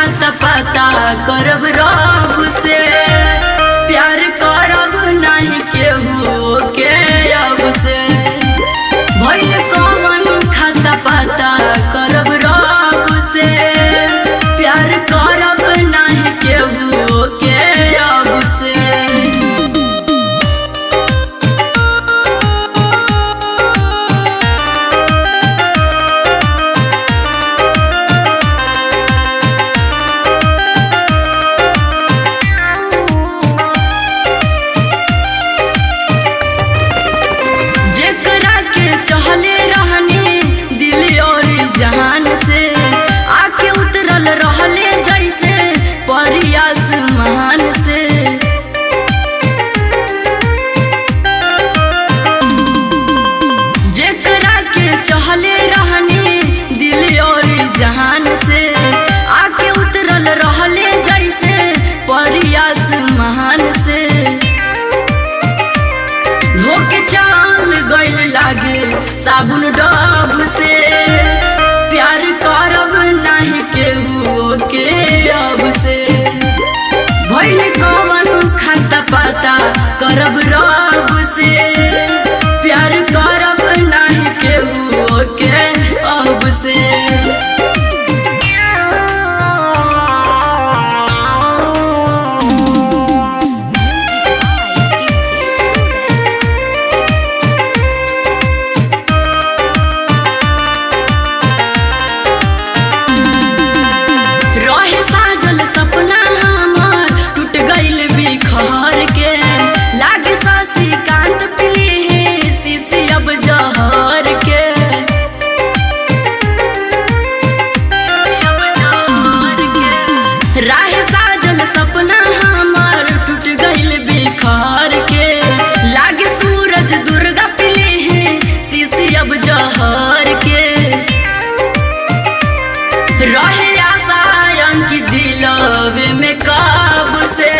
खाता पता करब रब से, प्यार करब नहीं केहू के अब से। भइल कौन खाता पता करब रब से, प्यार करब नहीं केहू के अब से। चहले रहने दिल और जहान से, आके उतरल रहले जैसे परी आसमान से। जेकरा के चहले रहने दिल और जहान से, आके उतरल रहले जैसे परी आसमान से। धोके चाल गइल लागे साबुन डब से, प्यार करब नहीं केहू के अब से। भइल कौन खाता पता करब रब से, प्यार करब नहीं केहू के अब से। राह साजल सपना हमार टूट गइल बिखर के, लागे सूरज दुर्गा पिले हैं शीशी अब जहर के। रहे आशा अंकित दिलवे में कब से,